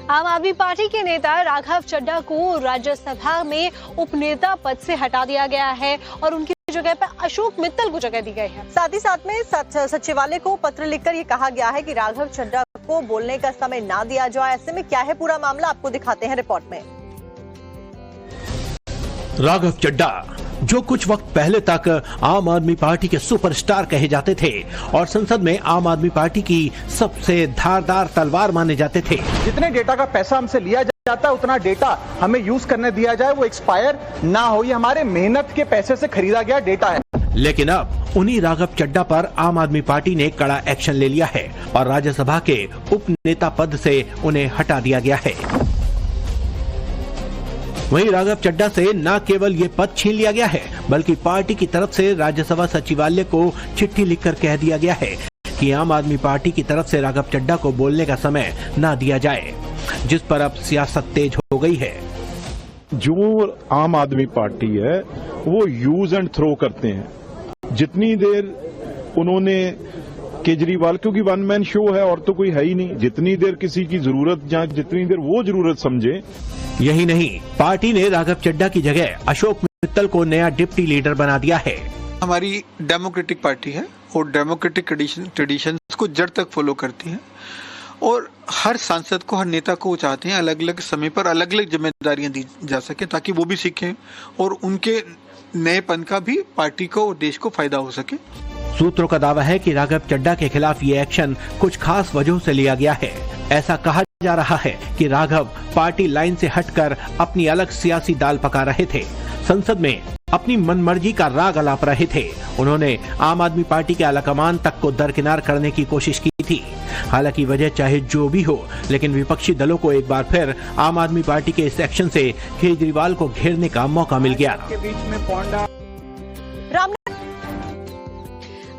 आम आदमी पार्टी के नेता राघव चड्ढा को राज्यसभा में उपनेता पद से हटा दिया गया है और उनकी जगह पर अशोक मित्तल को जगह दी गई है। साथ ही साथ में सचिवालय को पत्र लिखकर ये कहा गया है कि राघव चड्ढा को बोलने का समय ना दिया जाए। ऐसे में क्या है पूरा मामला, आपको दिखाते हैं रिपोर्ट में। राघव चड्ढा जो कुछ वक्त पहले तक आम आदमी पार्टी के सुपरस्टार कहे जाते थे और संसद में आम आदमी पार्टी की सबसे धारदार तलवार माने जाते थे। जितने डेटा का पैसा हमसे लिया जाता है उतना डेटा हमें यूज करने दिया जाए, वो एक्सपायर ना हो। ये हमारे मेहनत के पैसे से खरीदा गया डेटा है। लेकिन अब उन्हीं राघव चड्ढा पर आम आदमी पार्टी ने कड़ा एक्शन ले लिया है और राज्यसभा के उपनेता पद से उन्हें हटा दिया गया है। वहीं राघव चड्ढा से न केवल ये पद छीन लिया गया है बल्कि पार्टी की तरफ से राज्यसभा सचिवालय को चिट्ठी लिखकर कह दिया गया है कि आम आदमी पार्टी की तरफ से राघव चड्ढा को बोलने का समय न दिया जाए, जिस पर अब सियासत तेज हो गई है। जो आम आदमी पार्टी है वो यूज एंड थ्रो करते हैं। जितनी देर उन्होंने केजरीवाल, क्योंकि वन मैन शो है और तो कोई है ही नहीं, जितनी देर किसी की जरूरत या जितनी देर वो जरूरत समझे। यही नहीं, पार्टी ने राघव चड्ढा की जगह अशोक मित्तल को नया डिप्टी लीडर बना दिया है। हमारी डेमोक्रेटिक पार्टी है और डेमोक्रेटिक ट्रेडिशंस को जड़ तक फॉलो करती है और हर सांसद को, हर नेता को चाहते हैं अलग अलग समय पर अलग अलग जिम्मेदारियां दी जा सके ताकि वो भी सीखें और उनके नएपन का भी पार्टी को और देश को फायदा हो सके। सूत्रों का दावा है कि राघव चड्ढा के खिलाफ ये एक्शन कुछ खास वजहों से लिया गया है। ऐसा कहा जा रहा है कि राघव पार्टी लाइन से हटकर अपनी अलग सियासी दाल पका रहे थे, संसद में अपनी मनमर्जी का राग अलाप रहे थे। उन्होंने आम आदमी पार्टी के आलाकमान तक को दरकिनार करने की कोशिश की थी। हालांकि वजह चाहे जो भी हो, लेकिन विपक्षी दलों को एक बार फिर आम आदमी पार्टी के इस एक्शन से केजरीवाल को घेरने का मौका मिल गया।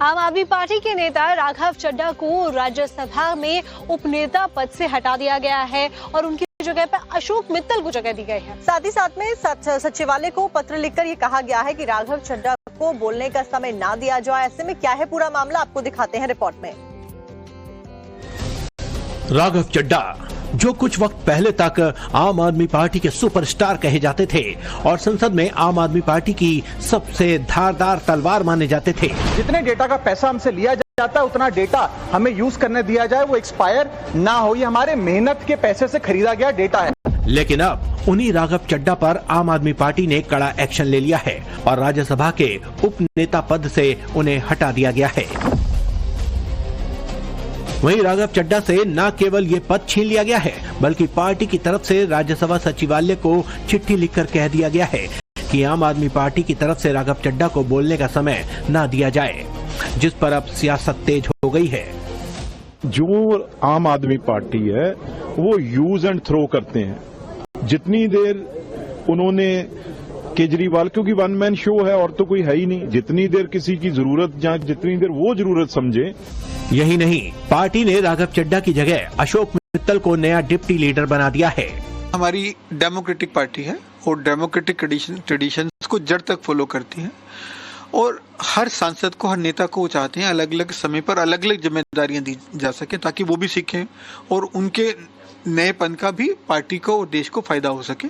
आम आदमी पार्टी के नेता राघव चड्ढा को राज्यसभा में उपनेता पद से हटा दिया गया है और उनकी जगह पर अशोक मित्तल को जगह दी गई है। साथ ही साथ में सचिवालय को पत्र लिखकर ये कहा गया है कि राघव चड्ढा को बोलने का समय ना दिया जाए। ऐसे में क्या है पूरा मामला, आपको दिखाते हैं रिपोर्ट में। राघव चड्ढा जो कुछ वक्त पहले तक आम आदमी पार्टी के सुपरस्टार कहे जाते थे और संसद में आम आदमी पार्टी की सबसे धारदार तलवार माने जाते थे। जितने डेटा का पैसा हमसे लिया जाता है उतना डेटा हमें यूज करने दिया जाए, वो एक्सपायर ना हो। ये हमारे मेहनत के पैसे से खरीदा गया डेटा है। लेकिन अब उन्हीं राघव चड्ढा पर आम आदमी पार्टी ने कड़ा एक्शन ले लिया है और राज्यसभा के उपनेता पद से उन्हें हटा दिया गया है। वहीं राघव चड्ढा से न केवल ये पद छीन लिया गया है बल्कि पार्टी की तरफ से राज्यसभा सचिवालय को चिट्ठी लिखकर कह दिया गया है कि आम आदमी पार्टी की तरफ से राघव चड्ढा को बोलने का समय न दिया जाए, जिस पर अब सियासत तेज हो गई है। जो आम आदमी पार्टी है वो यूज एंड थ्रो करते हैं। जितनी देर उन्होंने केजरीवाल, क्योंकि वन मैन शो है और तो कोई है ही नहीं, जितनी देर किसी की जरूरत या जितनी देर वो जरूरत समझे। यही नहीं, पार्टी ने राघव चड्ढा की जगह अशोक मित्तल को नया डिप्टी लीडर बना दिया है। हमारी डेमोक्रेटिक पार्टी है और डेमोक्रेटिक ट्रेडिशंस को जड़ तक फॉलो करती है और हर सांसद को, हर नेता को चाहते हैं अलग अलग समय पर अलग अलग जिम्मेदारियां दी जा सके ताकि वो भी सीखें और उनके नएपन का भी पार्टी को और देश को फायदा हो सके।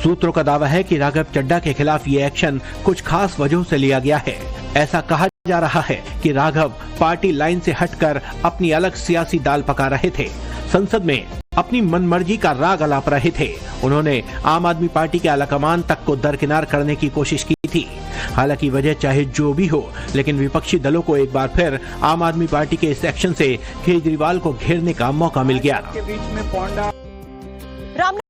सूत्रों का दावा है कि राघव चड्ढा के खिलाफ ये एक्शन कुछ खास वजहों से लिया गया है। ऐसा कहा जा रहा है कि राघव पार्टी लाइन से हटकर अपनी अलग सियासी दाल पका रहे थे, संसद में अपनी मनमर्जी का राग अलाप रहे थे। उन्होंने आम आदमी पार्टी के आलाकमान तक को दरकिनार करने की कोशिश की थी। हालांकि वजह चाहे जो भी हो, लेकिन विपक्षी दलों को एक बार फिर आम आदमी पार्टी के इस एक्शन से केजरीवाल को घेरने का मौका मिल गया।